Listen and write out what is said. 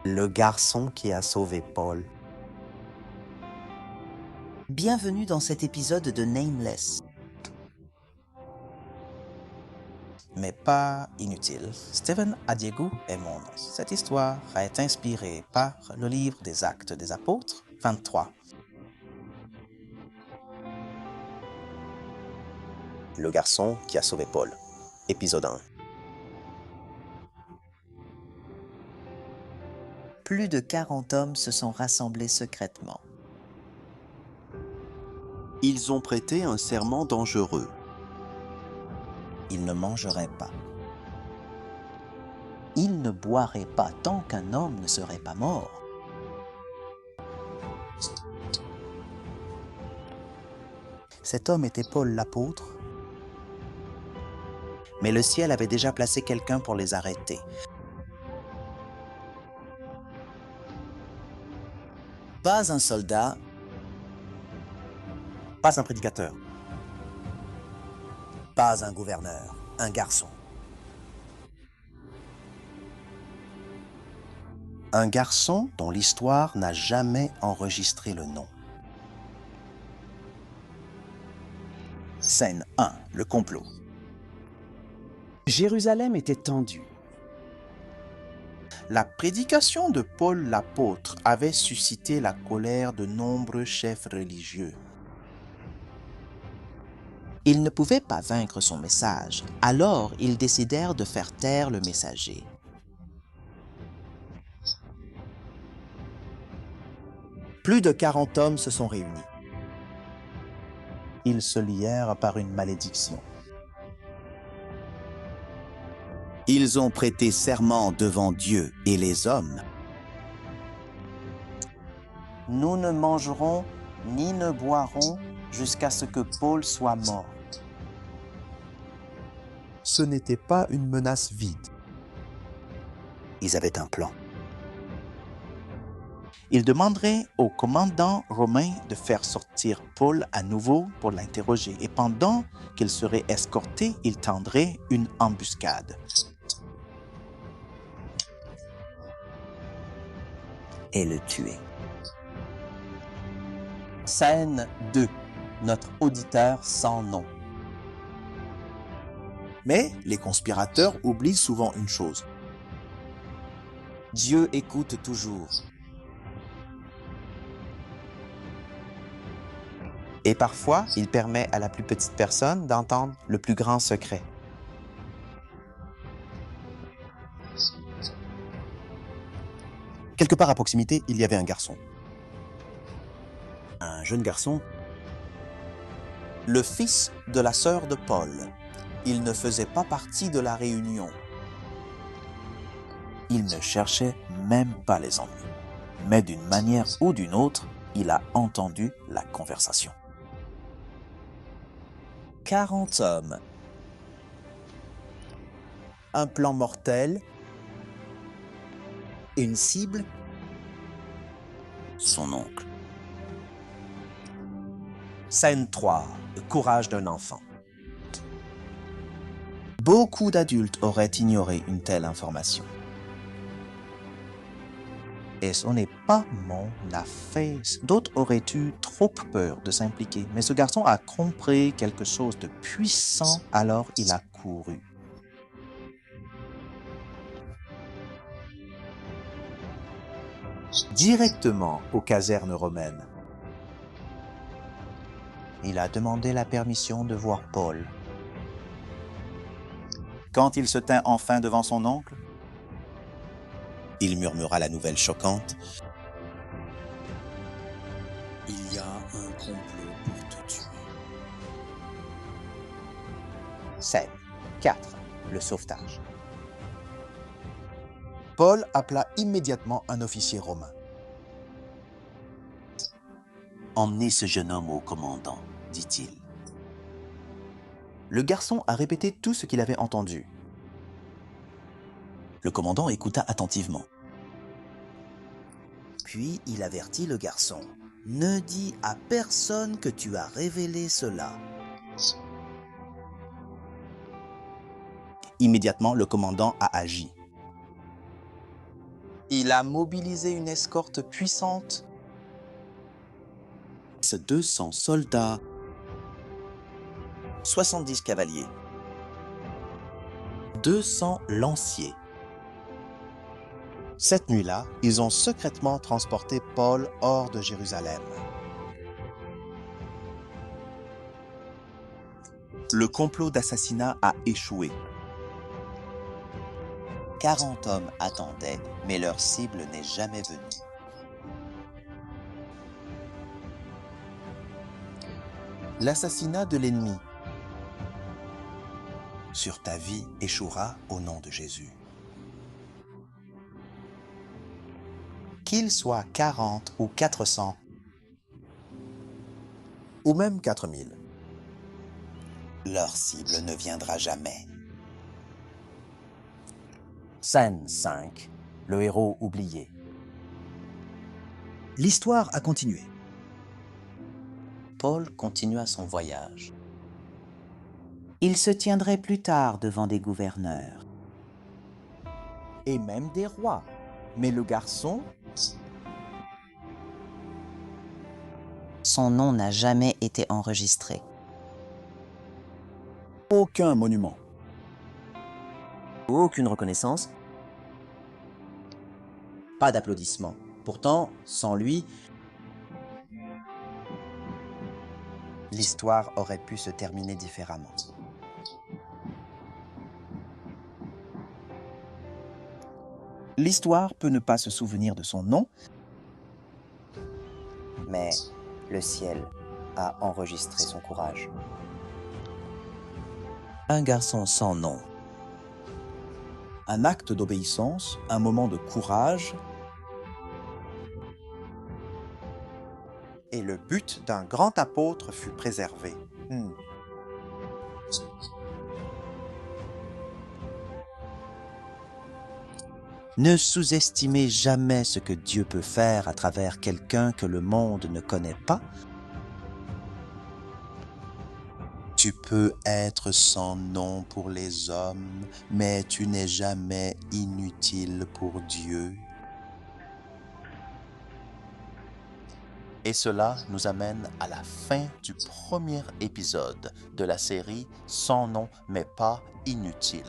Le garçon qui a sauvé Paul. Bienvenue dans cet épisode de Nameless. Mais pas inutile. Stephen Adiegu est mon nom. Cette histoire a été inspirée par le livre des Actes des Apôtres 23. Le garçon qui a sauvé Paul. Épisode 1. Plus de 40 hommes se sont rassemblés secrètement. Ils ont prêté un serment dangereux. Ils ne mangeraient pas. Ils ne boiraient pas tant qu'un homme ne serait pas mort. Cet homme était Paul l'apôtre, mais le ciel avait déjà placé quelqu'un pour les arrêter. Pas un soldat, pas un prédicateur, pas un gouverneur, un garçon. Un garçon dont l'histoire n'a jamais enregistré le nom. Scène 1. Le complot. Jérusalem était tendue. La prédication de Paul l'apôtre avait suscité la colère de nombreux chefs religieux. Ils ne pouvaient pas vaincre son message, alors ils décidèrent de faire taire le messager. Plus de 40 hommes se sont réunis. Ils se lièrent par une malédiction. Ils ont prêté serment devant Dieu et les hommes. Nous ne mangerons ni ne boirons jusqu'à ce que Paul soit mort. Ce n'était pas une menace vide. Ils avaient un plan. Ils demanderaient au commandant romain de faire sortir Paul à nouveau pour l'interroger et pendant qu'il serait escorté, ils tendraient une embuscade. Et le tuer. Scène 2. Notre auditeur sans nom. Mais les conspirateurs oublient souvent une chose. Dieu écoute toujours. Et parfois, il permet à la plus petite personne d'entendre le plus grand secret. Quelque part à proximité, il y avait un garçon. Un jeune garçon. Le fils de la sœur de Paul. Il ne faisait pas partie de la réunion. Il ne cherchait même pas les ennuis. Mais d'une manière ou d'une autre, il a entendu la conversation. 40 hommes. Un plan mortel. Une cible. Son oncle. Scène 3. Le courage d'un enfant. Beaucoup d'adultes auraient ignoré une telle information. Et ce n'est pas mon affaire. D'autres auraient eu trop peur de s'impliquer, mais ce garçon a compris quelque chose de puissant, alors il a couru. Directement aux casernes romaines. Il a demandé la permission de voir Paul. Quand il se tint enfin devant son oncle, il murmura la nouvelle choquante. Il y a un complot pour te tuer. Scène 4. Le sauvetage. Paul appela immédiatement un officier romain. Emmenez ce jeune homme au commandant, dit-il. Le garçon a répété tout ce qu'il avait entendu. Le commandant écouta attentivement. Puis il avertit le garçon. « Ne dis à personne que tu as révélé cela. » Immédiatement, le commandant a agi. Il a mobilisé une escorte puissante. 200 soldats, 70 cavaliers, 200 lanciers. Cette nuit-là, ils ont secrètement transporté Paul hors de Jérusalem. le complot d'assassinat a échoué. 40 hommes attendaient, mais leur cible n'est jamais venue. L'assassinat de l'ennemi sur ta vie échouera au nom de Jésus. Qu'il soit 40 ou 400, ou même 4000. Leur cible ne viendra jamais. Scène 5, le héros oublié. L'histoire a continué. Paul continua son voyage. Il se tiendrait plus tard devant des gouverneurs. Et même des rois. Mais le garçon, Son nom n'a jamais été enregistré. Aucun monument. Aucune reconnaissance. Pas d'applaudissements. Pourtant, sans lui, l'histoire aurait pu se terminer différemment. L'histoire peut ne pas se souvenir de son nom, mais le ciel a enregistré son courage. un garçon sans nom. Un acte d'obéissance, un moment de courage et le but d'un grand apôtre fut préservé. Ne sous-estimez jamais ce que Dieu peut faire à travers quelqu'un que le monde ne connaît pas. Tu peux être sans nom pour les hommes, mais tu n'es jamais inutile pour Dieu. Et cela nous amène à la fin du premier épisode de la série Sans nom mais pas inutile.